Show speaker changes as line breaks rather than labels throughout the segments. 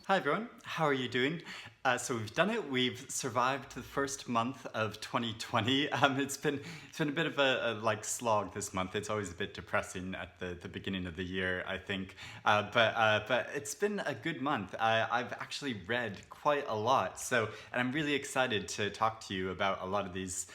Hi everyone, how are you doing? So we've done it. We've survived the first month of 2020. It's been a bit of a like slog this month. It's always a bit depressing at the beginning of the year, I think. But it's been a good month. I've actually read quite a lot. And I'm really excited to talk to you about a lot of these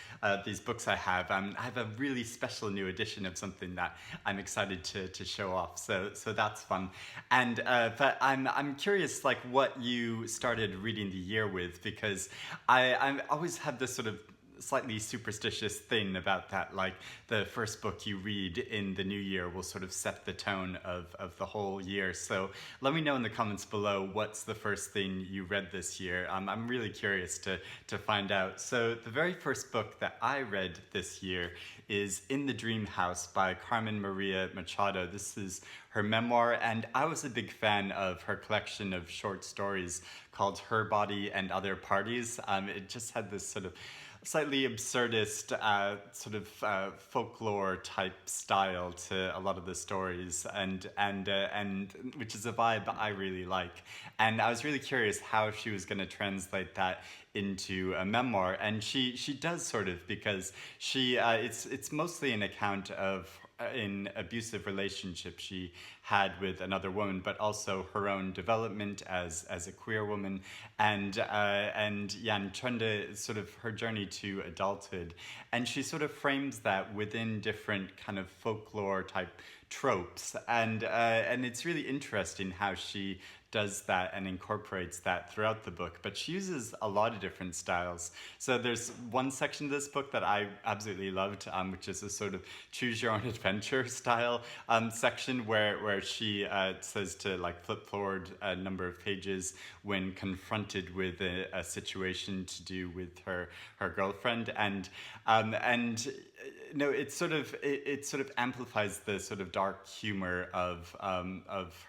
books I have. I have a really special new edition of something that I'm excited to show off. So that's fun. But I'm curious, like what you started reading the year with, because I always had this sort of slightly superstitious thing about that, like the first book you read in the new year will sort of set the tone of the whole year. So let me know in the comments below what's the first thing you read this year. I'm really curious to find out. So the very first book that I read this year is In the Dream House by Carmen Maria Machado. This is her memoir, and I was a big fan of her collection of short stories called Her Body and Other Parties. It just had this sort of slightly absurdist folklore type style to a lot of the stories, and which is a vibe I really like. And I was really curious how she was going to translate that into a memoir, and she does sort of, because it's mostly an account of in abusive relationship she had with another woman, but also her own development as a queer woman, and trying to sort of her journey to adulthood, and she sort of frames that within different kind of folklore type tropes, and it's really interesting how she does that and incorporates that throughout the book. But she uses a lot of different styles. So there's one section of this book that I absolutely loved, which is a sort of choose your own adventure style section where she says to like flip forward a number of pages when confronted with a situation to do with her girlfriend, and no, it sort of amplifies the sort of dark humor of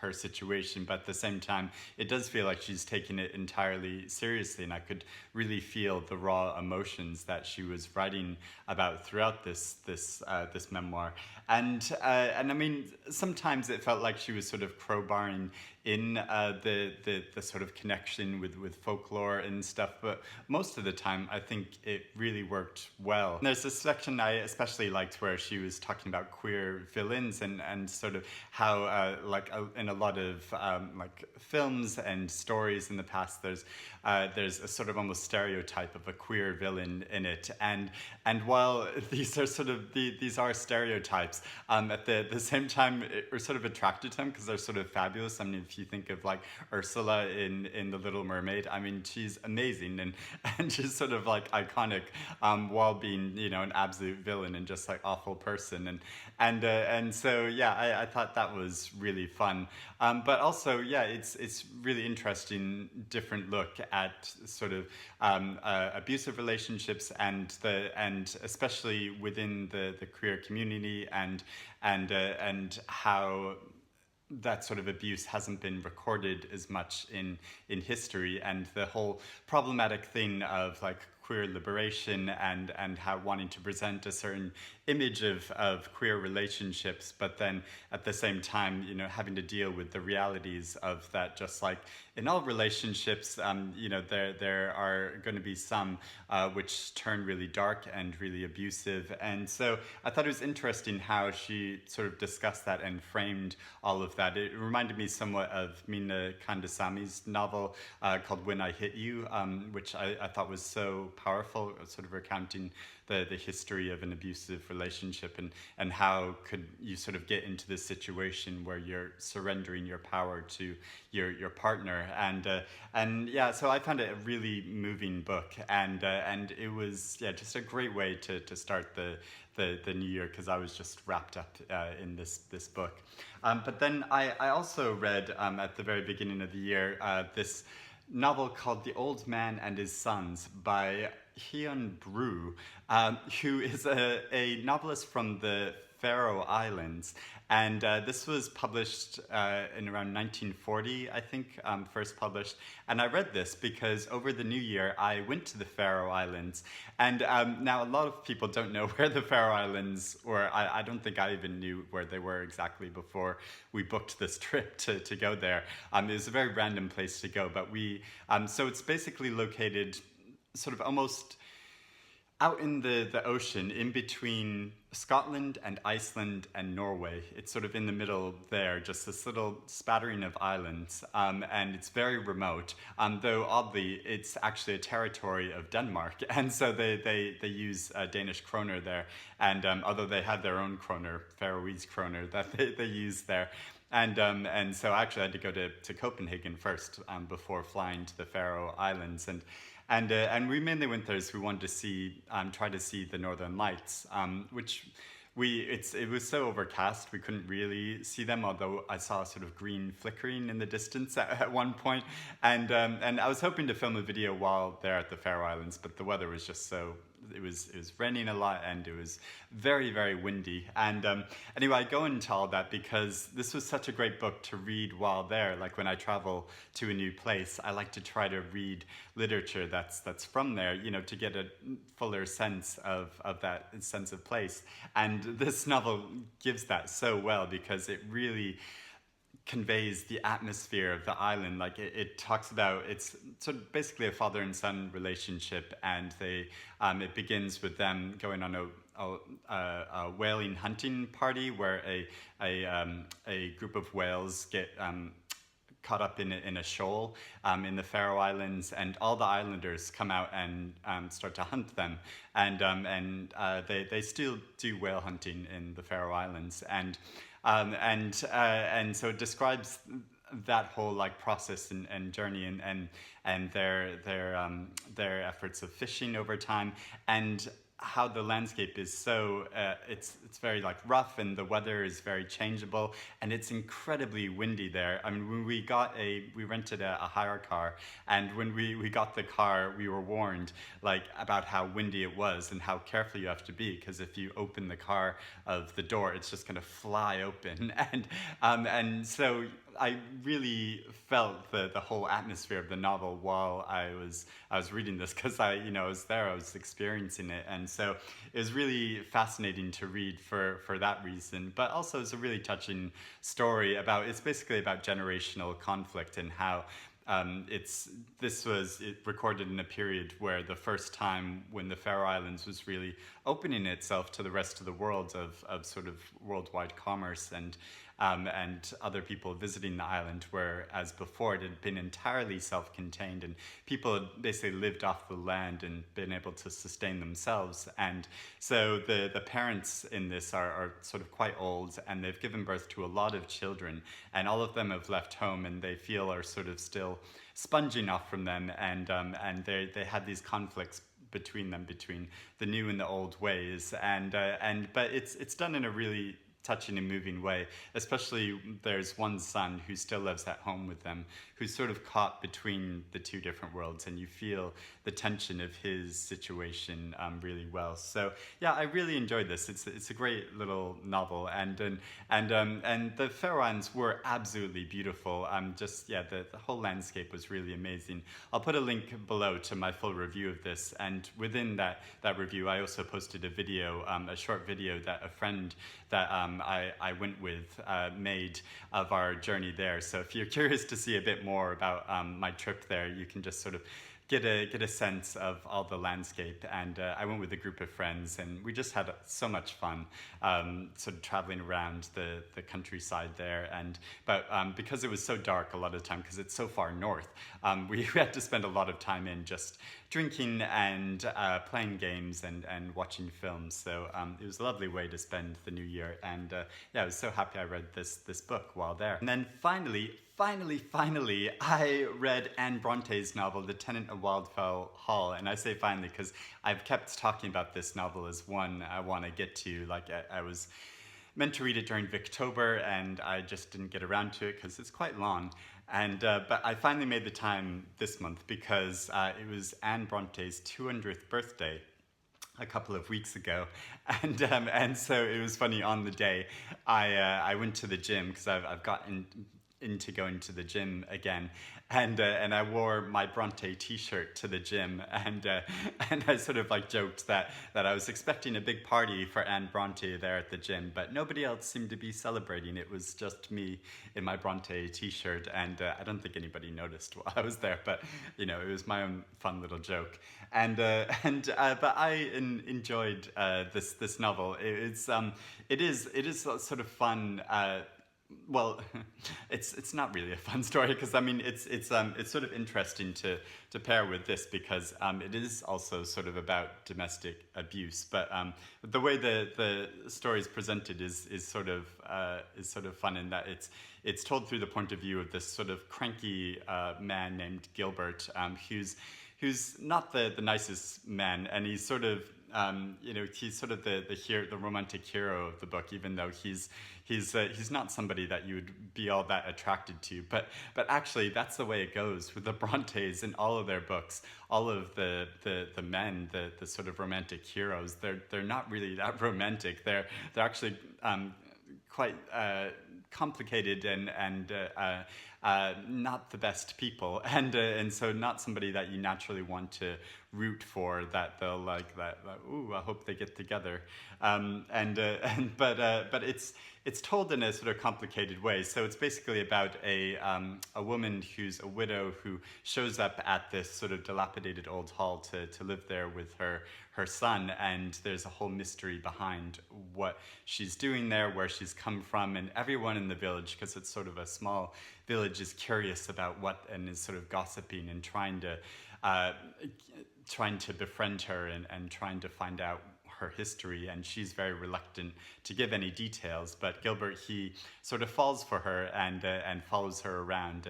her situation, but at the same time, it does feel like she's taking it entirely seriously, and I could really feel the raw emotions that she was writing about throughout this memoir, and I mean, sometimes it felt like she was sort of crowbarring in the sort of connection with folklore and stuff, but most of the time I think it really worked well. And there's this section I especially liked where she was talking about queer villains, and sort of how in a lot of like films and stories in the past, there's a sort of almost stereotype of a queer villain in it, and while these are sort of these are stereotypes, at the same time we're sort of attracted to them because they're sort of fabulous. I mean, if you think of like Ursula in The Little Mermaid, I mean, she's amazing and she's sort of like iconic, while being, you know, an absolute villain and just like awful person, and so yeah, I thought that was really fun, but also yeah, it's really interesting, different look at sort of abusive relationships and especially within the queer community, and how that sort of abuse hasn't been recorded as much in history, and the whole problematic thing of like queer liberation, and how wanting to present a certain image of queer relationships, but then at the same time, you know, having to deal with the realities of that. Just like in all relationships, you know, there are going to be some which turn really dark and really abusive, and so I thought it was interesting how she sort of discussed that and framed all of that. It reminded me somewhat of Mina Kandasami's novel called When I Hit You, which I thought was so powerful, sort of recounting the history of an abusive relationship, and how could you sort of get into this situation where you're surrendering your power to your partner, and yeah, so I found it a really moving book, and it was, yeah, just a great way to start the new year, because I was just wrapped up in this book. But then I also read at the very beginning of the year this novel called The Old Man and His Sons by Hedin Bru, who is a novelist from the Faroe Islands. And this was published in around 1940, I think, first published. And I read this because over the new year, I went to the Faroe Islands. And now a lot of people don't know where the Faroe Islands were. I don't think I even knew where they were exactly before we booked this trip to go there. It was a very random place to go, but so it's basically located sort of almost out in the ocean, in between Scotland and Iceland and Norway. It's sort of in the middle there, just this little spattering of islands, and it's very remote. Though oddly, it's actually a territory of Denmark, and so they use Danish kroner there. And although they have their own kroner, Faroese kroner, that they use there. And so I actually had to go to Copenhagen first before flying to the Faroe Islands. And we mainly went there as we wanted to try to see the Northern Lights, which it was so overcast we couldn't really see them. Although I saw sort of green flickering in the distance at one point, and I was hoping to film a video while there at the Faroe Islands, but the weather was just so. It was raining a lot and it was very, very windy. And anyway, I go into all that because this was such a great book to read while there. Like when I travel to a new place, I like to try to read literature that's from there, to get a fuller sense of that sense of place. And this novel gives that so well because it really conveys the atmosphere of the island. Like it talks about, it's sort of basically a father and son relationship, and it begins with them going on a whaling hunting party where a group of whales get caught up in a shoal in the Faroe Islands, and all the islanders come out and start to hunt them, and they still do whale hunting in the Faroe Islands, and so it describes that whole process and journey and their efforts of fishing over time, and how the landscape is so it's very rough, and the weather is very changeable, and it's incredibly windy there. I mean, when we rented a hire car, and when we got the car, we were warned about how windy it was and how careful you have to be, because if you open the car of the door, it's just going to fly open, and so I really felt the whole atmosphere of the novel while I was reading this, because I was there, I was experiencing it, and so it was really fascinating to read for that reason. But also it's a really touching story it's basically about generational conflict, and how it recorded in a period where the first time when the Faroe Islands was really opening itself to the rest of the world of sort of worldwide commerce and other people visiting the island, whereas before it had been entirely self-contained and people had basically lived off the land and been able to sustain themselves. And so the parents in this are sort of quite old, and they've given birth to a lot of children, and all of them have left home, and they feel are sort of still sponging off from them, and they had these conflicts between the new and the old ways, but it's done in a really touching and moving way. Especially there's one son who still lives at home with them, who's sort of caught between the two different worlds, and you feel the tension of his situation really well. So yeah, I really enjoyed this. It's a great little novel, and the Faroe Islands were absolutely beautiful. The whole landscape was really amazing. I'll put a link below to my full review of this, and within that review, I also posted a short video that a friend that I went with made of our journey there. So if you're curious to see a bit more about my trip there, you can just sort of get a sense of all the landscape. And I went with a group of friends, and we just had so much fun sort of traveling around the countryside there. But because it was so dark a lot of the time, because it's so far north, we had to spend a lot of time in just drinking and playing games and watching films. So it was a lovely way to spend the new year. And I was so happy I read this book while there. And then finally, I read Anne Bronte's novel, The Tenant of Wildfell Hall. And I say finally because I've kept talking about this novel as one I want to get to. I was meant to read it during Victober, and I just didn't get around to it because it's quite long. But I finally made the time this month because it was Anne Bronte's 200th birthday. a couple of weeks ago, and so it was funny. On the day, I went to the gym because I've gotten into going to the gym again, and I wore my Bronte T-shirt to the gym, and I sort of like joked that I was expecting a big party for Anne Bronte there at the gym, but nobody else seemed to be celebrating. It was just me in my Bronte T-shirt, and I don't think anybody noticed while I was there, but you know, it was my own fun little joke, but I enjoyed this novel. It is sort of fun. Well, it's not really a fun story because I mean it's sort of interesting to pair with this because it is also sort of about domestic abuse, but the way the story is presented is sort of fun in that it's told through the point of view of this sort of cranky man named Gilbert, who's not the nicest man, and he's sort of he's sort of the romantic hero of the book, even though he's not somebody that you would be all that attracted to. But actually, that's the way it goes with the Brontes in all of their books. All of the men, the sort of romantic heroes, they're not really that romantic. They're actually quite complicated and not the best people, and so not somebody that you naturally want to root for. That they'll like that. Ooh, I hope they get together. But it's told in a sort of complicated way. So it's basically about a woman who's a widow who shows up at this sort of dilapidated old hall to live there with her son, and there's a whole mystery behind what she's doing there, where she's come from, and everyone in the village, because it's sort of a small village, is curious about what, and is sort of gossiping and trying to befriend her and trying to find out her history, and she's very reluctant to give any details. But Gilbert, he sort of falls for her and follows her around,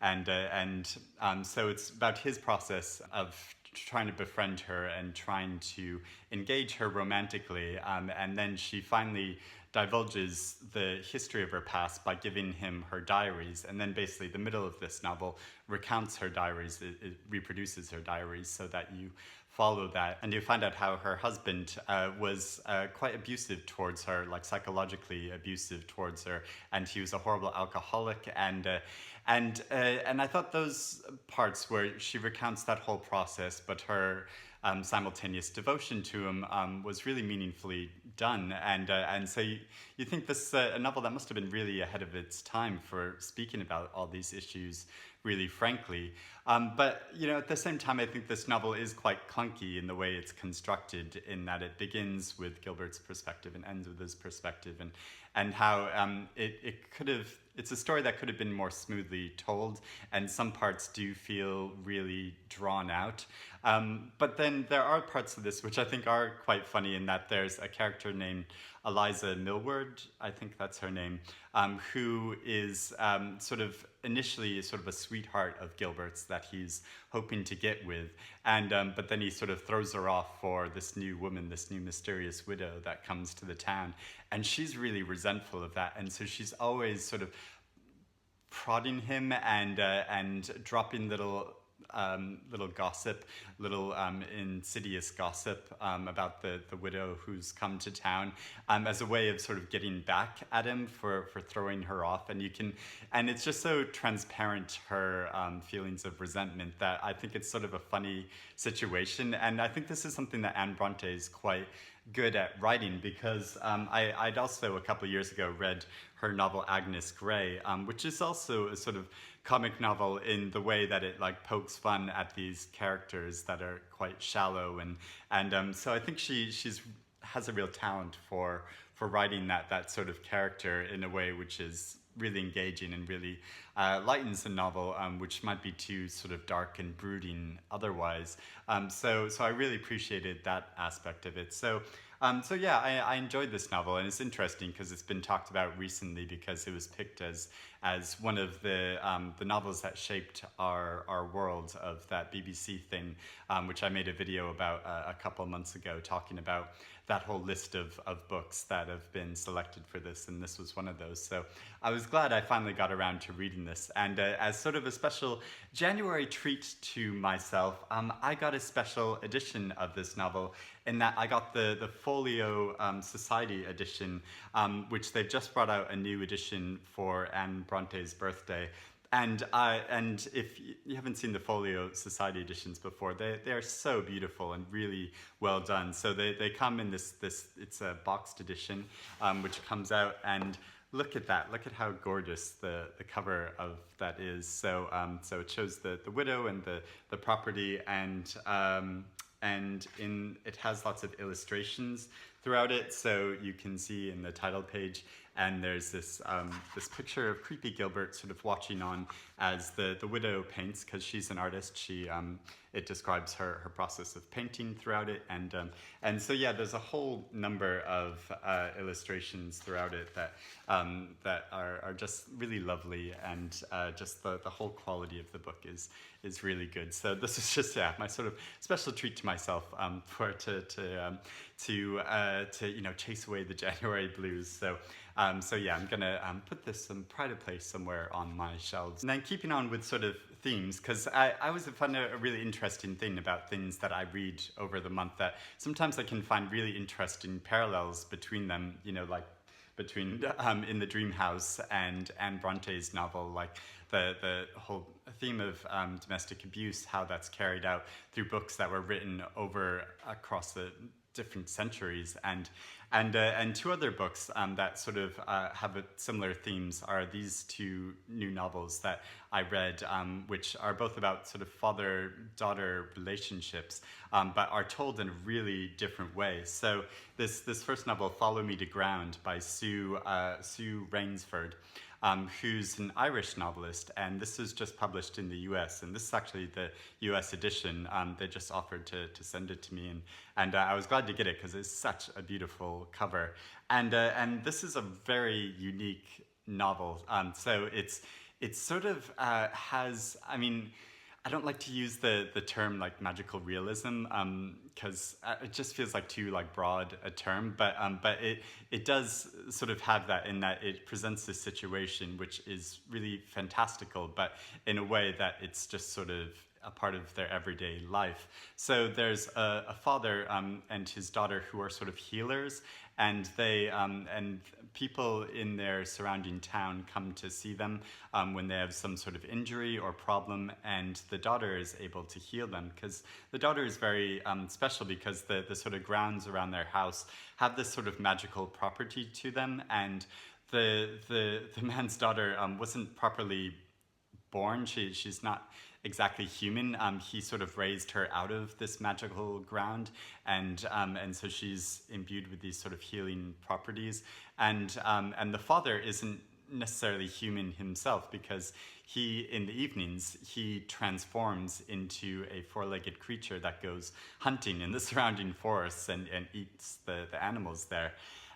and so it's about his process of trying to befriend her and trying to engage her romantically, and then she finally divulges the history of her past by giving him her diaries, and then basically the middle of this novel recounts her diaries. It reproduces her diaries so that you follow that, and you find out how her husband was quite abusive towards her, like psychologically abusive towards her, and he was a horrible alcoholic, and I thought those parts where she recounts that whole process, but her simultaneous devotion to him was really meaningfully done, and so you think this a novel that must have been really ahead of its time for speaking about all these issues really frankly. But at the same time, I think this novel is quite clunky in the way it's constructed, in that it begins with Gilbert's perspective and ends with his perspective, and how it's a story that could have been more smoothly told, and some parts do feel really drawn out. But then there are parts of this which I think are quite funny, in that there's a character named Eliza Millward, I think that's her name, who is sort of initially sort of a sweetheart of Gilbert's that he's hoping to get with, but then he sort of throws her off for this new woman, this new mysterious widow that comes to the town, and she's really resentful of that, and so she's always sort of prodding him and dropping little gossip, little insidious gossip about the widow who's come to town, as a way of sort of getting back at him for throwing her off. And it's just so transparent, her feelings of resentment, that I think it's sort of a funny situation. And I think this is something that Anne Bronte is quite good at writing, because I'd also a couple of years ago read her novel Agnes Grey, which is also a sort of comic novel in the way that it like pokes fun at these characters that are quite shallow, and so I think she has a real talent for writing that sort of character in a way which is really engaging and really lightens the novel, which might be too sort of dark and brooding otherwise. So I really appreciated that aspect of it. So yeah, I enjoyed this novel, and it's interesting because it's been talked about recently because it was picked as as one of the novels that shaped our world of that BBC thing, which I made a video about a couple months ago, talking about that whole list of books that have been selected for this, and this was one of those. So I was glad I finally got around to reading this. And as sort of a special January treat to myself, I got a special edition of this novel in that I got the Folio Society edition, which they've just brought out a new edition for Anne Bronte's birthday. And if you haven't seen the Folio Society editions before, they are so beautiful and really well done. So they come in this it's a boxed edition, which comes out, and look at that. Look at how gorgeous the cover of that is. So so it shows the widow and the property, and it has lots of illustrations throughout it. So you can see in the title page, and there's this this picture of creepy Gilbert sort of watching on as the widow paints, because she's an artist. She it describes her process of painting throughout it, and so yeah, there's a whole number of illustrations throughout it that that are just really lovely, and just the whole quality of the book is really good. So this is just my sort of special treat to myself for to chase away the January blues. So so yeah, I'm gonna put this some pride of place somewhere on my shelves. And then keeping on with sort of themes, because I always found a really interesting thing about things that I read over the month, that sometimes I can find really interesting parallels between them, like between In the Dream House and Anne Bronte's novel, like the whole theme of domestic abuse, how that's carried out through books that were written over across the different centuries, and two other books that sort of have similar themes are these two new novels that I read, which are both about sort of father-daughter relationships, but are told in a really different way. So this first novel, Follow Me to Ground, by Sue Rainsford, who's an Irish novelist, and this is just published in the US, and this is actually the US edition. They just offered to send it to me, and I was glad to get it because it's such a beautiful cover, and this is a very unique novel. So it's sort of has, I mean, I don't like to use the term like magical realism, because it just feels like too broad a term, but it does sort of have that, in that it presents this situation which is really fantastical, but in a way that it's just sort of a part of their everyday life. So there's a father and his daughter who are sort of healers, and they and people in their surrounding town come to see them when they have some sort of injury or problem, and the daughter is able to heal them, because the daughter is very special, because the sort of grounds around their house have this sort of magical property to them, and the man's daughter wasn't properly born. She's not exactly human. He sort of raised her out of this magical ground, and so she's imbued with these sort of healing properties. And the father isn't necessarily human himself, because he, in the evenings, he transforms into a four-legged creature that goes hunting in the surrounding forests and eats the animals there.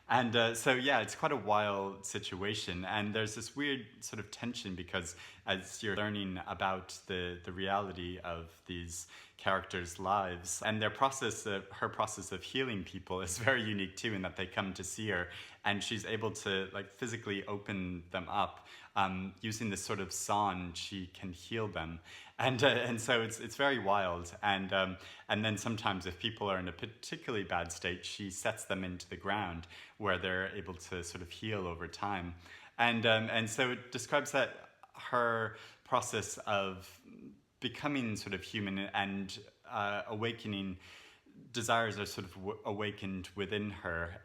And so, yeah, it's quite a wild situation. And there's this weird sort of tension, because as you're learning about the reality of these characters' lives, and her process of healing people is very unique too, in that they come to see her, and she's able to physically open them up. Using this sort of song, she can heal them, and so it's very wild. And then sometimes, if people are in a particularly bad state, she sets them into the ground where they're able to sort of heal over time. And so it describes that her process of becoming sort of human and awakening desires are sort of awakened within her,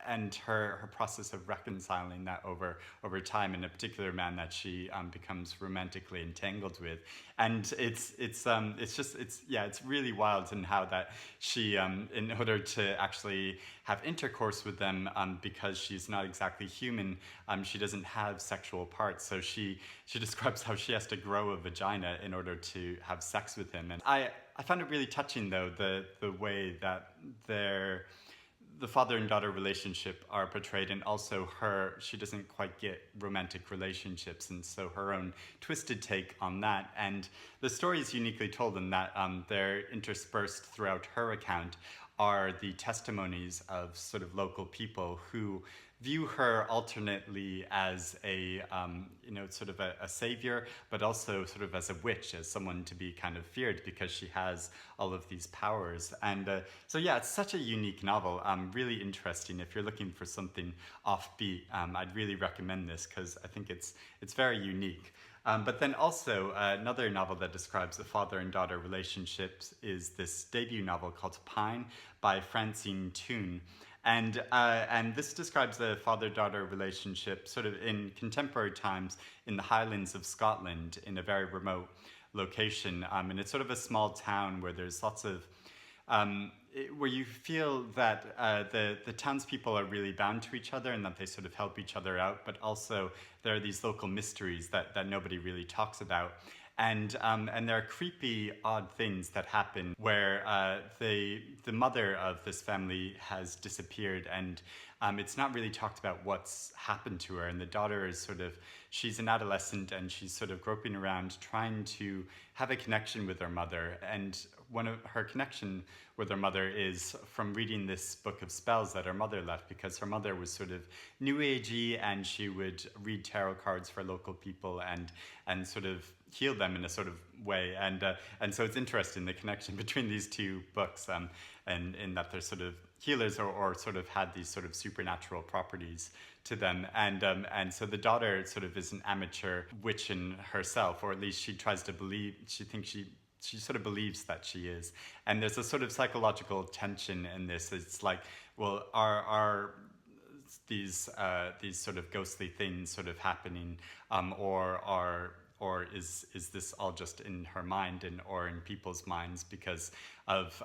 and her process of reconciling that over time, in a particular man that she becomes romantically entangled with. And it's really wild in how that she, in order to actually have intercourse with them, because she's not exactly human, she doesn't have sexual parts, so she describes how she has to grow a vagina in order to have sex with him. And I found it really touching, though, the way that the father and daughter relationship are portrayed, and also she doesn't quite get romantic relationships, and so her own twisted take on that. And the story is uniquely told in that they're interspersed throughout her account are the testimonies of sort of local people who view her alternately as a, sort of a savior, but also sort of as a witch, as someone to be kind of feared because she has all of these powers. And so, yeah, it's such a unique novel. Really interesting. If you're looking for something offbeat, I'd really recommend this because I think it's very unique. But then also another novel that describes the father and daughter relationships is this debut novel called Pine by Francine Toon. And this describes the father-daughter relationship sort of in contemporary times in the Highlands of Scotland in a very remote location. And it's sort of a small town where there's lots of where you feel that the townspeople are really bound to each other and that they sort of help each other out, but also there are these local mysteries that nobody really talks about. And there are creepy, odd things that happen where the mother of this family has disappeared, and it's not really talked about what's happened to her. And the daughter is she's an adolescent, and she's sort of groping around trying to have a connection with her mother. And one of her connection with her mother is from reading this book of spells that her mother left, because her mother was sort of new agey, and she would read tarot cards for local people and sort of heal them in a sort of way. And so it's interesting, the connection between these two books, and in that they're sort of healers or sort of had these sort of supernatural properties to them. And so the daughter sort of is an amateur witch in herself, or at least she tries to believe, she sort of believes that she is. And there's a sort of psychological tension in this. It's like, well, are these sort of ghostly things sort of happening, or is this all just in her mind or in people's minds? Because of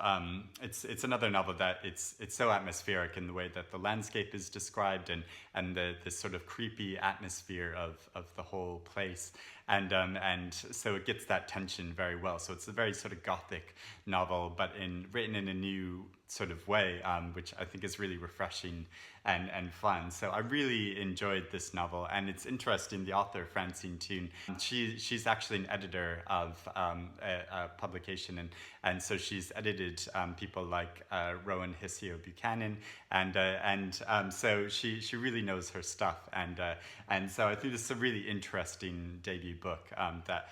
it's another novel that it's so atmospheric in the way that the landscape is described, and this sort of creepy atmosphere of the whole place. And so it gets that tension very well. So it's a very sort of gothic novel, but written in a new sort of way, which I think is really refreshing and fun. So I really enjoyed this novel, and it's interesting. The author, Francine Toon, she's actually an editor of a publication, and so she's edited people like Rowan Hissio Buchanan, and so she really knows her stuff, and so I think this is a really interesting debut book that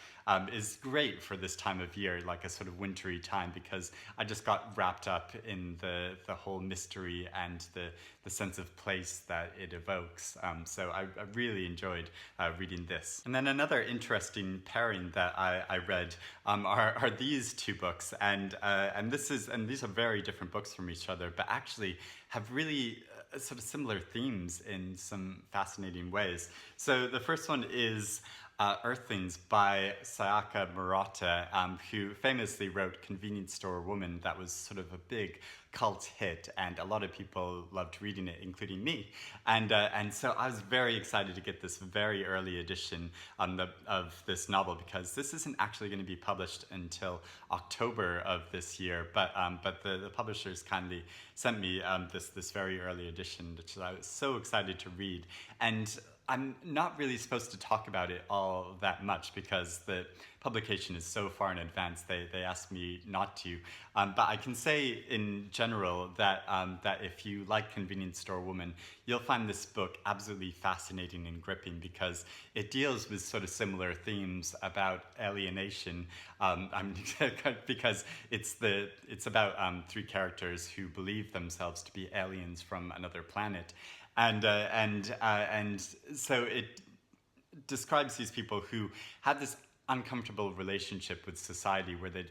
is great for this time of year, like a sort of wintry time, because I just got wrapped up in the whole mystery and the sense of place that it evokes. So I really enjoyed reading this. And then another interesting pairing that I read are these two books, and these are very different books from each other, but actually have really sort of similar themes in some fascinating ways. So the first one is Earthlings by Sayaka Murata, who famously wrote Convenience Store Woman. That was sort of a big cult hit, and a lot of people loved reading it, including me. And so I was very excited to get this very early edition of this novel, because this isn't actually going to be published until October of this year. But the publishers kindly sent me this very early edition, which I was so excited to read. And I'm not really supposed to talk about it all that much because the publication is so far in advance. They asked me not to, but I can say in general that if you like Convenience Store Woman, you'll find this book absolutely fascinating and gripping, because it deals with sort of similar themes about alienation. Because it's about three characters who believe themselves to be aliens from another planet. And so it describes these people who have this uncomfortable relationship with society, where they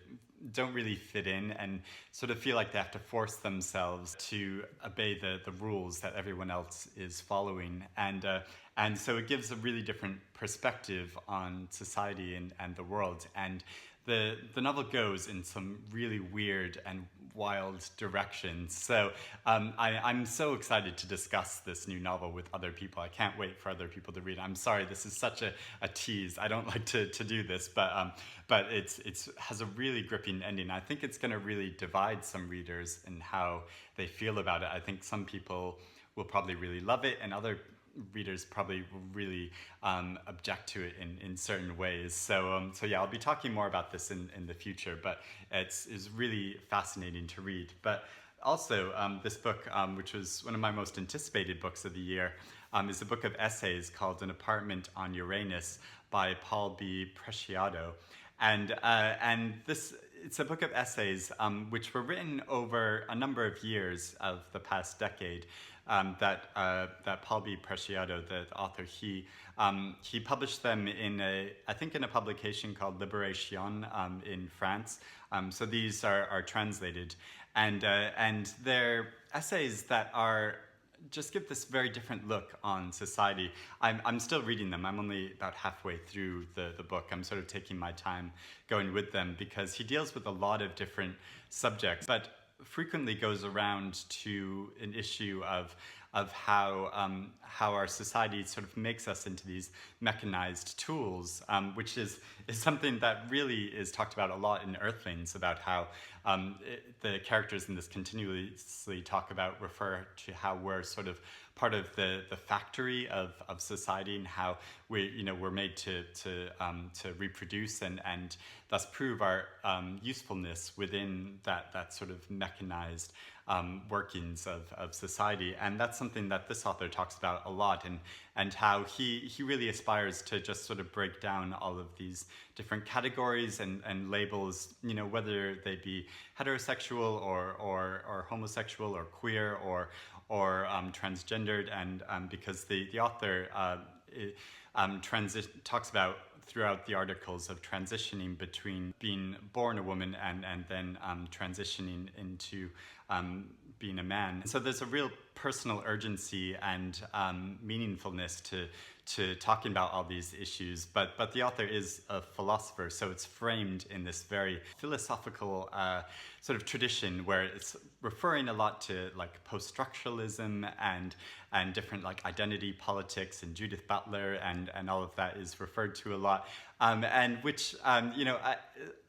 don't really fit in and sort of feel like they have to force themselves to obey the rules that everyone else is following. And so it gives a really different perspective on society and the world. And the novel goes in some really weird and wild directions. So I'm so excited to discuss this new novel with other people. I can't wait for other people to read it. I'm sorry, this is such a tease. I don't like to do this, but it has a really gripping heartbreaking ending. I think it's going to really divide some readers in how they feel about it. I think some people will probably really love it, and other readers probably will really object to it in certain ways. So yeah, I'll be talking more about this in the future, but it's really fascinating to read. But also, this book, which was one of my most anticipated books of the year, is a book of essays called An Apartment on Uranus by Paul B. Preciado. And this, it's a book of essays which were written over a number of years of the past decade. That Paul B. Preciado, the author, he published them in I think in a publication called Liberation in France. So these are translated, and they're essays that are just give this very different look on society. I'm still reading them. I'm only about halfway through the book. I'm sort of taking my time going with them because he deals with a lot of different subjects, but frequently goes around to an issue of how our society sort of makes us into these mechanized tools, which is something that really is talked about a lot in Earthlings, about how the characters in this continuously refer to how we're sort of part of the factory of society, and how we're made to reproduce and thus prove our usefulness within that sort of mechanized workings of society. And that's something that this author talks about a lot, and how he really aspires to just sort of break down all of these different categories and labels, whether they be heterosexual or homosexual or queer or transgendered, and because the author talks about throughout the articles of transitioning between being born a woman and then transitioning into being a man. So there's a real personal urgency and meaningfulness to talking about all these issues, but the author is a philosopher, so it's framed in this very philosophical sort of tradition where it's referring a lot to like post-structuralism and different like identity politics and Judith Butler and all of that is referred to a lot, and which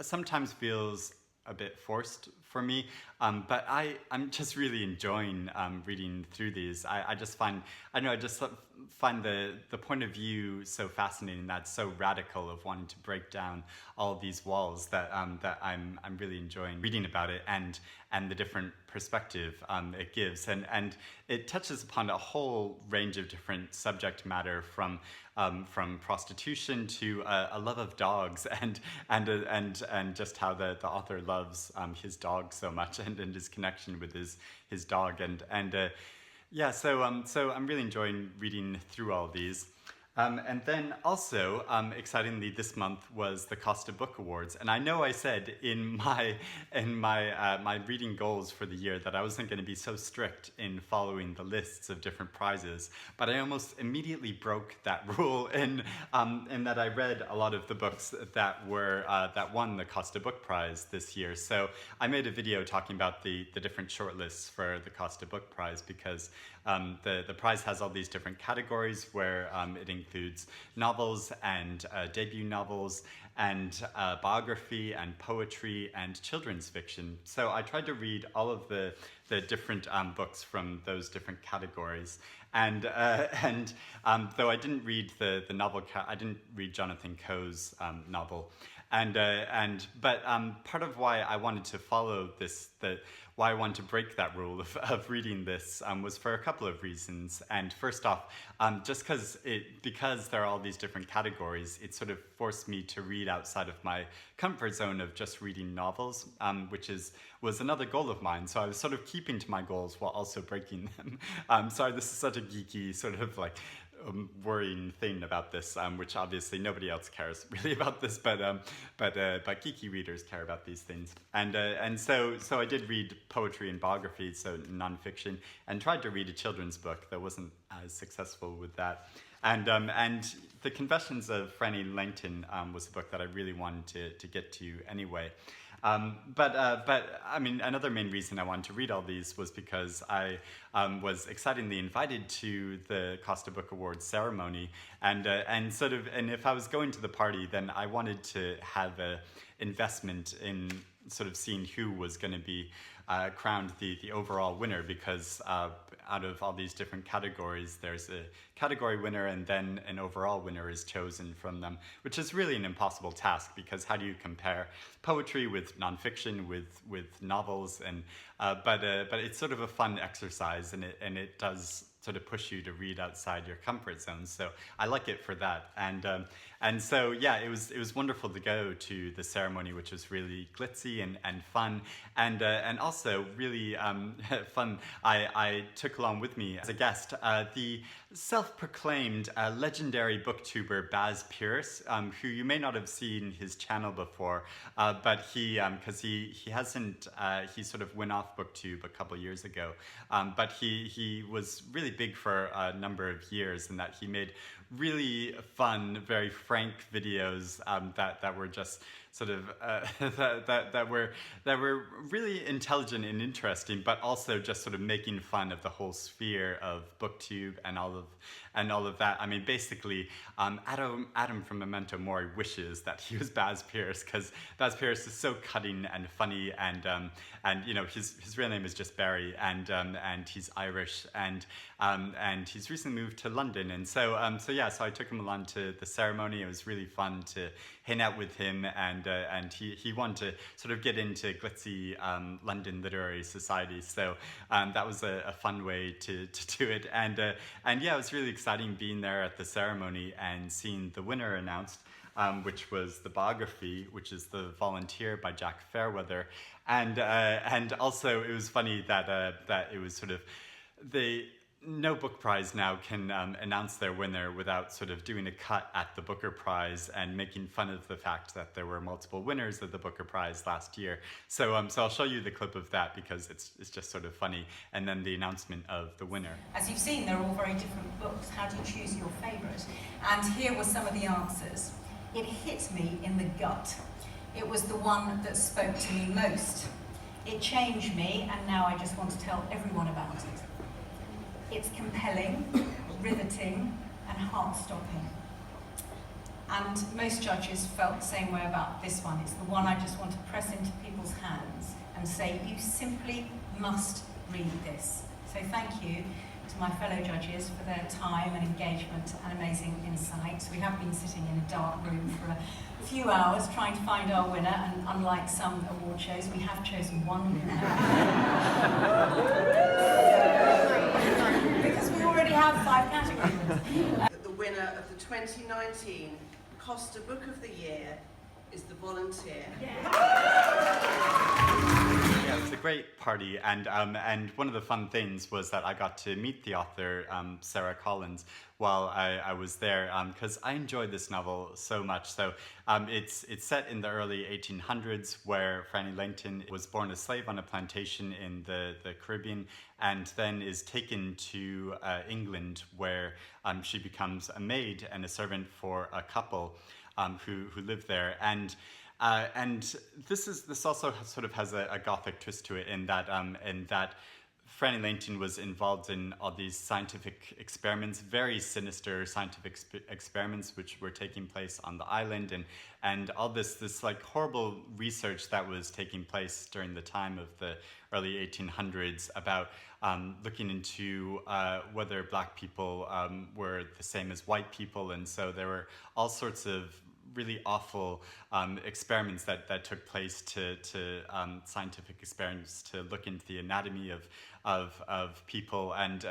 sometimes feels a bit forced for me, but I'm just really enjoying reading through these. I just find the point of view so fascinating, that's so radical, of wanting to break down all of these walls, that I'm really enjoying reading about it and the different perspective it gives, and it touches upon a whole range of different subject matter, from prostitution to a love of dogs, and just how the author loves his dog so much, and his connection with his dog, so I'm really enjoying reading through all these. And then also, excitingly, this month was the Costa Book Awards, and I know I said in my reading goals for the year that I wasn't going to be so strict in following the lists of different prizes, but I almost immediately broke that rule in that I read a lot of the books that won the Costa Book Prize this year. So I made a video talking about the different shortlists for the Costa Book Prize, because the prize has all these different categories where it includes novels and debut novels and biography and poetry and children's fiction. So I tried to read all of the different books from those different categories. And though I didn't read the novel, I didn't read Jonathan Coe's novel. But part of why I wanted to follow this, why I wanted to break that rule of reading this was for a couple of reasons. And first off, just because there are all these different categories, it sort of forced me to read outside of my comfort zone of just reading novels, which was another goal of mine. So I was sort of keeping to my goals while also breaking them. Sorry, this is such a geeky sort of like worrying thing about this, which obviously nobody else cares really about this, but geeky readers care about these things, and so I did read poetry and biography, so nonfiction, and tried to read a children's book that wasn't as successful with that, and the Confessions of Frannie Langton was a book that I really wanted to get to anyway. But I mean, another main reason I wanted to read all these was because I was excitingly invited to the Costa Book Awards ceremony, and if I was going to the party, then I wanted to have a investment in sort of seeing who was going to be crowned the overall winner, because out of all these different categories, there's a category winner and then an overall winner is chosen from them, which is really an impossible task, because how do you compare poetry with nonfiction, with novels, and but it's sort of a fun exercise, and it does sort of push you to read outside your comfort zone. So I like it for that. And so, yeah, it was wonderful to go to the ceremony, which was really glitzy and fun, and also really fun. I took along with me as a guest the self-proclaimed legendary booktuber Baz Pierce, who you may not have seen his channel before, but he sort of went off booktube a couple years ago, but he was really big for a number of years, in that he made really fun, very frank videos that were just sort of that were really intelligent and interesting, but also just sort of making fun of the whole sphere of booktube and all of that. I mean, basically, Adam from Memento Mori wishes that he was Baz Pierce, because Baz Pierce is so cutting and funny, and you know, his real name is just Barry, and he's Irish, and he's recently moved to London, and so I took him along to the ceremony. It was really fun to hang out with him, and he wanted to sort of get into glitzy London literary society, so that was a fun way to do it, and yeah, it was really exciting being there at the ceremony and seeing the winner announced, which was the biography, which is The Volunteer by Jack Fairweather, and also it was funny that it was sort of no book prize now can announce their winner without sort of doing a cut at the Booker Prize and making fun of the fact that there were multiple winners of the Booker Prize last year. So I'll show you the clip of that, because it's just sort of funny, and then the announcement of the winner.
As you've seen, they're all very different books. How do you choose your favourite? And here were some of the answers. It hit me in the gut. It was the one that spoke to me most. It changed me, and now I just want to tell everyone about it. It's compelling, riveting, and heart-stopping. And most judges felt the same way about this one. It's the one I just want to press into people's hands and say, you simply must read this. So thank you to my fellow judges for their time and engagement and amazing insights. We have been sitting in a dark room for a few hours trying to find our winner, and unlike some award shows, we have chosen one winner. Because we already have 5 categories.
The winner of the 2019 Costa Book of the Year is The Volunteer.
Yeah, it was a great party, and one of the fun things was that I got to meet the author, Sarah Collins, while I was there, because I enjoyed this novel so much. So it's set in the early 1800s, where Frannie Langton was born a slave on a plantation in the Caribbean, and then is taken to England, where she becomes a maid and a servant for a couple who live there. And this also sort of has a gothic twist to it, in that Frannie Langton was involved in all these scientific experiments, very sinister scientific experiments, which were taking place on the island, and all this like horrible research that was taking place during the time of the early 1800s about looking into whether black people were the same as white people, and so there were all sorts of really awful experiments that took place to scientific experiments to look into the anatomy of people, and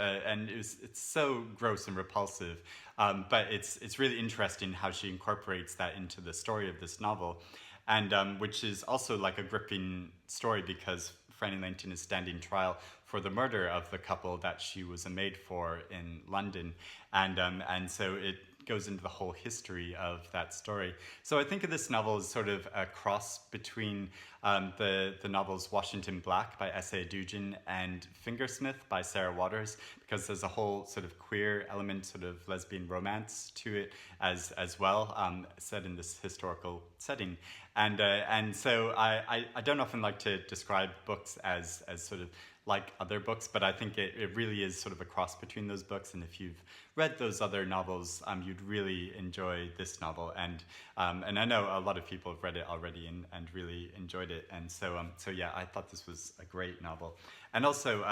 it's so gross and repulsive, but it's really interesting how she incorporates that into the story of this novel, and which is also like a gripping story, because Frannie Langton is standing trial for the murder of the couple that she was a maid for in London, and so it goes into the whole history of that story. So I think of this novel as sort of a cross between the novels Washington Black by S.A. Dugin and Fingersmith by Sarah Waters, because there's a whole sort of queer element, sort of lesbian romance to it as well, set in this historical setting. And so I don't often like to describe books as sort of like other books, but I think it really is sort of a cross between those books. And if you've read those other novels, you'd really enjoy this novel. And I know a lot of people have read it already and really enjoyed it. And so yeah, I thought this was a great novel. And also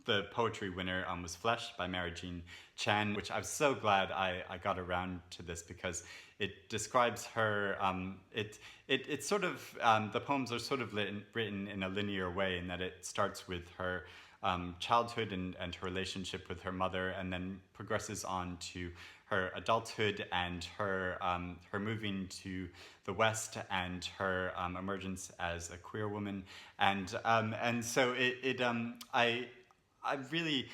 the poetry winner was Flèche by Mary-Jean Chan, which I was so glad I got around to this, because it describes her, it's sort of, the poems are sort of written in a linear way, in that it starts with her childhood and her relationship with her mother, and then progresses on to her adulthood and her moving to the West and her emergence as a queer woman. And so I really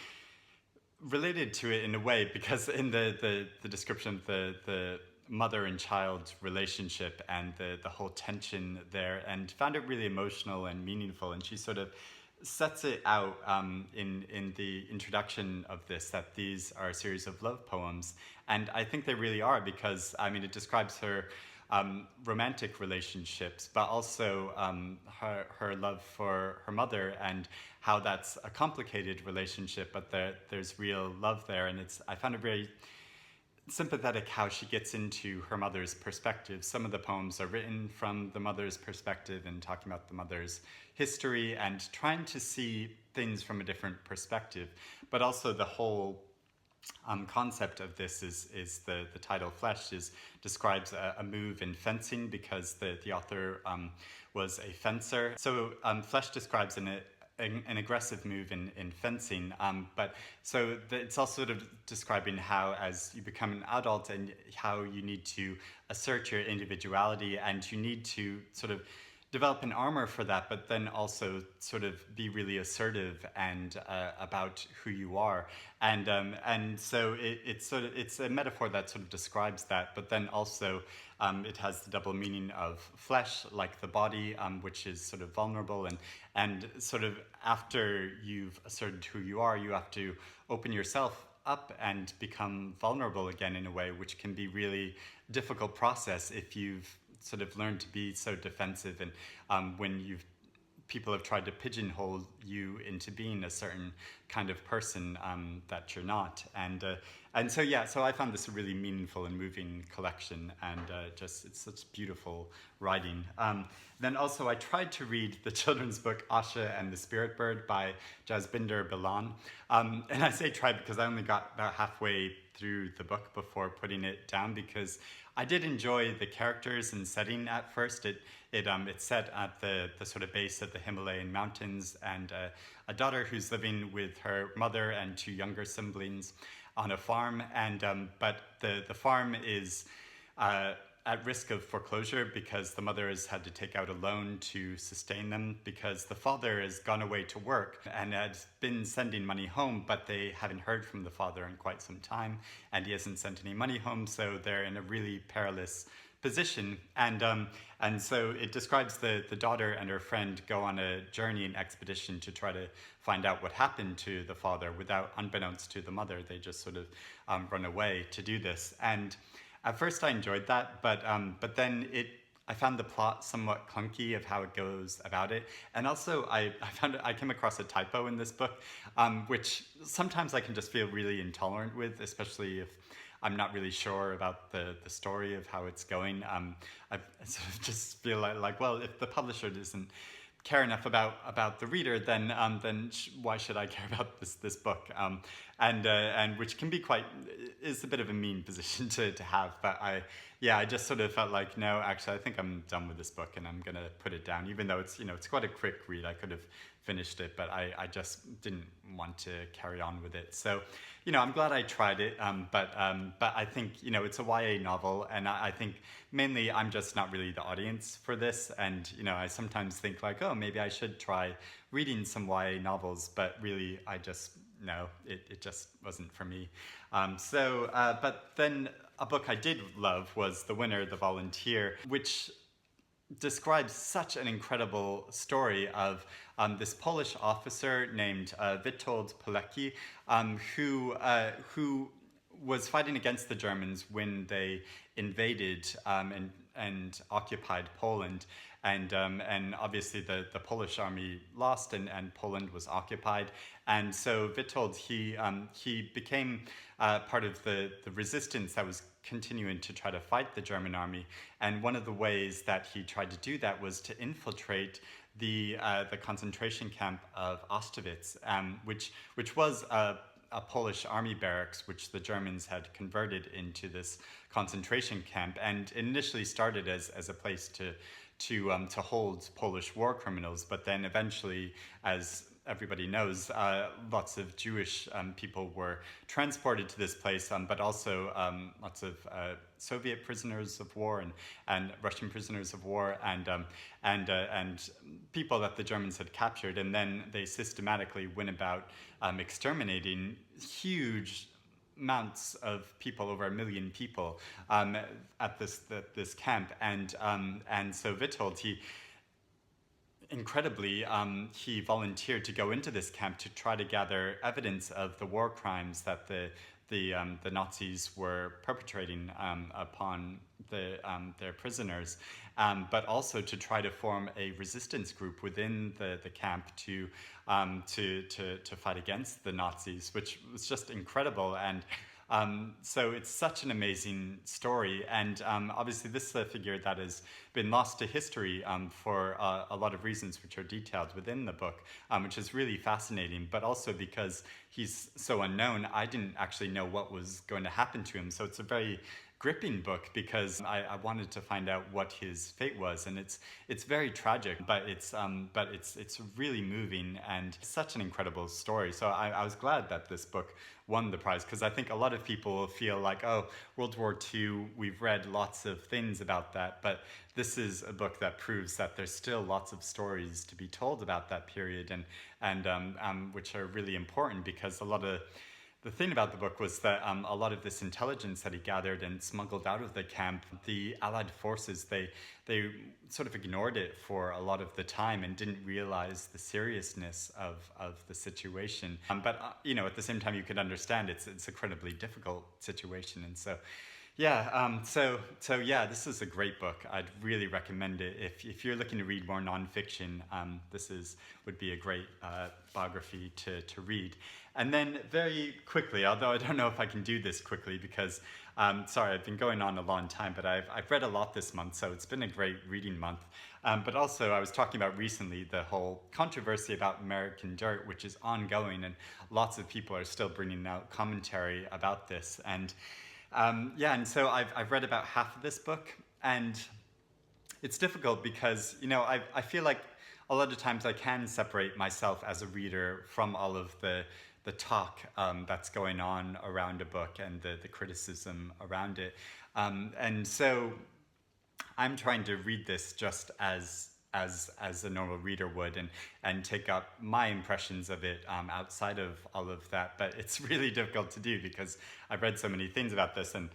related to it in a way, because in the description of the mother and child relationship and the whole tension there, and found it really emotional and meaningful. And she sort of sets it out in the introduction of this, that these are a series of love poems. And I think they really are, because, I mean, it describes her romantic relationships, but also her love for her mother, and how that's a complicated relationship, but there's real love there. And I found it very sympathetic how she gets into her mother's perspective. Some of the poems are written from the mother's perspective and talking about the mother's history and trying to see things from a different perspective. But also the whole concept of this is the title Flèche describes a move in fencing, because the author was a fencer. So Flèche describes an aggressive move in fencing, but it's also sort of describing how, as you become an adult, and how you need to assert your individuality, and you need to sort of develop an armor for that, but then also sort of be really assertive and about who you are. And so it's a metaphor that sort of describes that, but then also it has the double meaning of flesh, like the body, which is sort of vulnerable, and sort of after you've asserted who you are, you have to open yourself up and become vulnerable again, in a way, which can be really difficult process if you've sort of learned to be so defensive, and when people have tried to pigeonhole you into being a certain kind of person that you're not. And so I found this a really meaningful and moving collection, and it's such beautiful writing. Then also I tried to read the children's book Asha and the Spirit Bird by Jasbinder Bilan. And I say tried because I only got about halfway through the book before putting it down, because I did enjoy the characters and setting at first. It's set at the sort of base of the Himalayan mountains, and a daughter who's living with her mother and two younger siblings on a farm. But the farm is at risk of foreclosure, because the mother has had to take out a loan to sustain them, because the father has gone away to work and has been sending money home, but they haven't heard from the father in quite some time, and he hasn't sent any money home, so they're in a really perilous position. And so it describes the daughter and her friend go on a journey and expedition to try to find out what happened to the father, unbeknownst to the mother. They just sort of run away to do this. And at first I enjoyed that, but then I found the plot somewhat clunky of how it goes about it. And also I came across a typo in this book, which sometimes I can just feel really intolerant with, especially if I'm not really sure about the story of how it's going. I sort of just feel like, well, if the publisher doesn't care enough about the reader, then why should I care about this book? And which can be is a bit of a mean position to have. But I just sort of felt like, no, actually, I think I'm done with this book, and I'm gonna put it down. Even though it's quite a quick read, I could have finished it, but I just didn't want to carry on with it. So, I'm glad I tried it, but I think, it's a YA novel, and I think mainly I'm just not really the audience for this, and, I sometimes think like, oh, maybe I should try reading some YA novels, but really no, it just wasn't for me. But then a book I did love was the winner, The Volunteer, which describes such an incredible story of this Polish officer named Witold Pilecki, who was fighting against the Germans when they invaded and occupied Poland. And obviously the Polish army lost, and Poland was occupied. And so Witold, he became part of the resistance that was continuing to try to fight the German army. And one of the ways that he tried to do that was to infiltrate the concentration camp of Austerlitz, which was a Polish army barracks, which the Germans had converted into this concentration camp, and initially started as a place to hold Polish war criminals, but then eventually, as everybody knows, lots of Jewish people were transported to this place, but also lots of Soviet prisoners of war and Russian prisoners of war, and people that the Germans had captured, and then they systematically went about exterminating huge amounts of people, over 1 million people, at this camp, and so Witold, incredibly, he volunteered to go into this camp to try to gather evidence of the war crimes that the Nazis were perpetrating upon their prisoners, but also to try to form a resistance group within the camp to fight against the Nazis, which was just incredible. And so it's such an amazing story, and obviously this is a figure that has been lost to history for a lot of reasons which are detailed within the book, which is really fascinating, but also because he's so unknown, I didn't actually know what was going to happen to him. So it's a very gripping book because I wanted to find out what his fate was, and it's very tragic, but it's really moving and such an incredible story. So I was glad that this book won the prize, because I think a lot of people feel like, oh, World War II, we've read lots of things about that, but this is a book that proves that there's still lots of stories to be told about that period, and which are really important, because a lot of the thing about the book was that a lot of this intelligence that he gathered and smuggled out of the camp, the Allied forces, they sort of ignored it for a lot of the time and didn't realize the seriousness of the situation. But at the same time, you could understand it's an incredibly difficult situation, and so. Yeah, so yeah, this is a great book. I'd really recommend it. If you're looking to read more nonfiction, this would be a great biography to read. And then very quickly, although I don't know if I can do this quickly because, sorry, I've been going on a long time, but I've read a lot this month, so it's been a great reading month. But also, I was talking about recently the whole controversy about American Dirt, which is ongoing, and lots of people are still bringing out commentary about this. And and so I've read about half of this book, and it's difficult because, I feel like a lot of times I can separate myself as a reader from all of the talk that's going on around a book and the criticism around it. And so I'm trying to read this just as a normal reader would, and take up my impressions of it outside of all of that. But it's really difficult to do because I've read so many things about this, and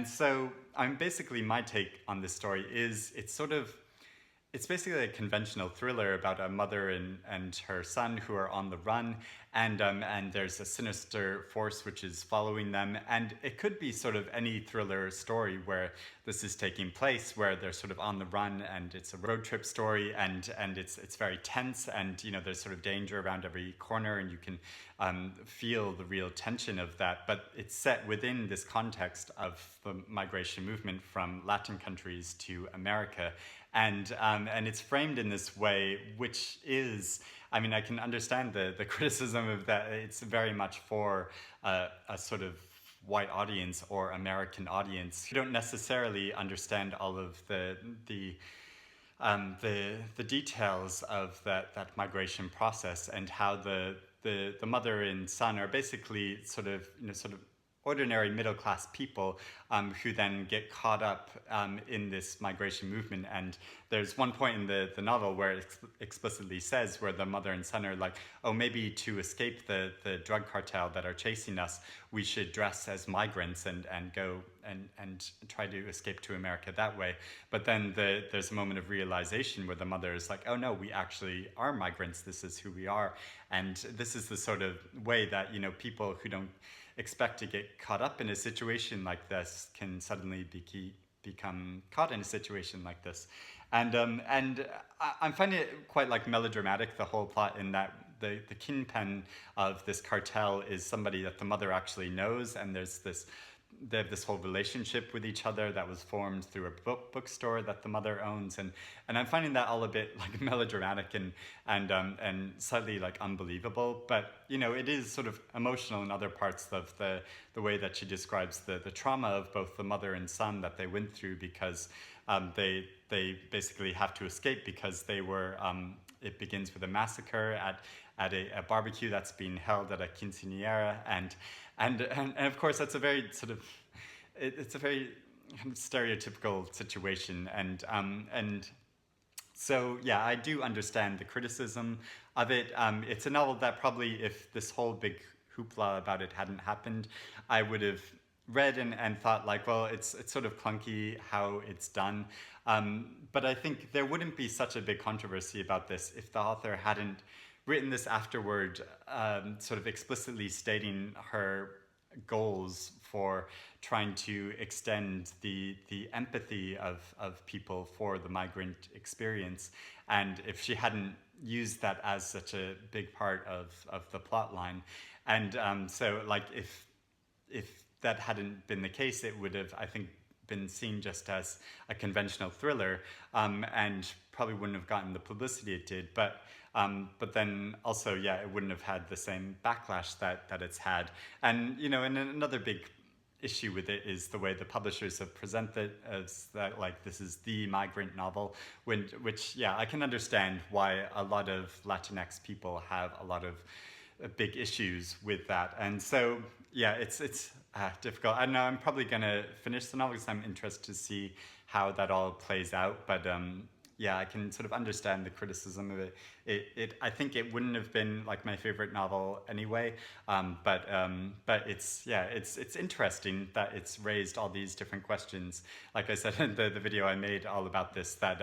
so basically my take on this story is it's basically a conventional thriller about a mother and her son who are on the run, and there's a sinister force which is following them, and it could be sort of any thriller story where this is taking place, where they're sort of on the run, and it's a road trip story, and it's very tense, and there's sort of danger around every corner, and you can feel the real tension of that. But it's set within this context of the migration movement from Latin countries to America. And it's framed in this way, which is, I can understand the criticism of that. It's very much for a sort of white audience or American audience who don't necessarily understand all of the details of that migration process, and how the mother and son are basically sort of ordinary middle-class people who then get caught up in this migration movement. And there's one point in the novel where it explicitly says, where the mother and son are like, oh, maybe to escape the drug cartel that are chasing us, we should dress as migrants and go and try to escape to America that way. But then there's a moment of realization where the mother is like, oh no, we actually are migrants. This is who we are. And this is the sort of way that, you know, people who don't expect to get caught up in a situation like this can suddenly become caught in a situation like this. And I'm finding it quite like melodramatic, the whole plot, in that the kingpin of this cartel is somebody that the mother actually knows, and they have this whole relationship with each other that was formed through a bookstore that the mother owns, and I'm finding that all a bit like melodramatic and slightly like unbelievable. But you know, it is sort of emotional in other parts of the way that she describes the trauma of both the mother and son that they went through, because they basically have to escape because they were. It begins with a massacre at a barbecue that's being held at a quinceañera, and of course that's a very sort of it's a very stereotypical situation, and so yeah, I do understand the criticism of it. It's a novel that probably, if this whole big hoopla about it hadn't happened, I would have read and thought like, well, it's sort of clunky how it's done. But I think there wouldn't be such a big controversy about this if the author hadn't written this afterward, sort of explicitly stating her goals for trying to extend the empathy of people for the migrant experience. And if she hadn't used that as such a big part of the plot line. And so like if that hadn't been the case, it would have, I think, been seen just as a conventional thriller, and probably wouldn't have gotten the publicity it did. But then also, yeah, it wouldn't have had the same backlash that it's had. And you know, and another big issue with it is the way the publishers have presented it as that, like, this is the migrant novel, which yeah, I can understand why a lot of Latinx people have a lot of big issues with that. And so yeah, it's difficult. I know I'm probably gonna finish the novel because I'm interested to see how that all plays out. But yeah, I can sort of understand the criticism of it. I think it wouldn't have been like my favorite novel anyway. But it's interesting that it's raised all these different questions. Like I said in the video I made all about this, that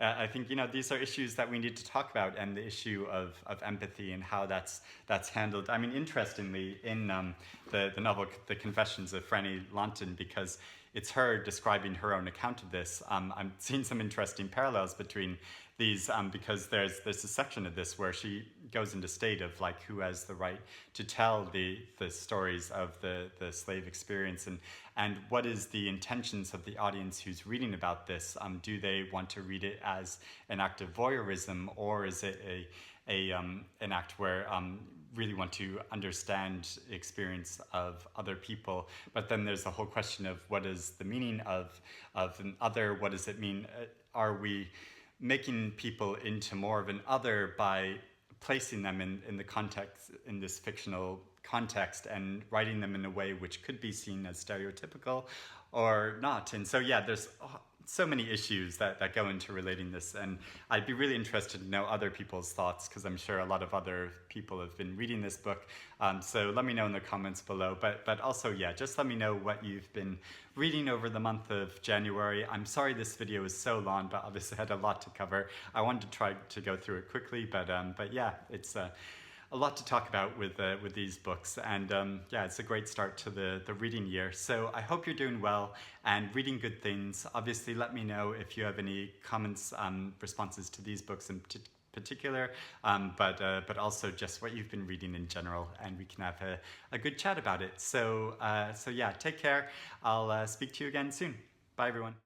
I think, you know, these are issues that we need to talk about, and the issue of empathy and how that's handled. I mean, interestingly, in the novel The Confessions of Frannie Langton, because it's her describing her own account of this. I'm seeing some interesting parallels between these, because there's a section of this where she goes into state of like who has the right to tell the stories of the slave experience, and what is the intentions of the audience who's reading about this. Do they want to read it as an act of voyeurism, or is it an act where really want to understand the experience of other people? But then there's the whole question of what is the meaning of an other? What does it mean? Are we making people into more of an other by placing them in the context, in this fictional context, and writing them in a way which could be seen as stereotypical or not? And so yeah, there's so many issues that go into relating this, and I'd be really interested to know other people's thoughts, because I'm sure a lot of other people have been reading this book. So let me know in the comments below, but also, yeah, just let me know what you've been reading over the month of January. I'm sorry this video is so long, but obviously I had a lot to cover. I wanted to try to go through it quickly, but yeah, it's a lot to talk about with these books, and yeah, it's a great start to the reading year. So I hope you're doing well and reading good things. Obviously, let me know if you have any comments, responses to these books in particular, but also just what you've been reading in general, and we can have a good chat about it. So yeah, take care. I'll speak to you again soon. Bye, everyone.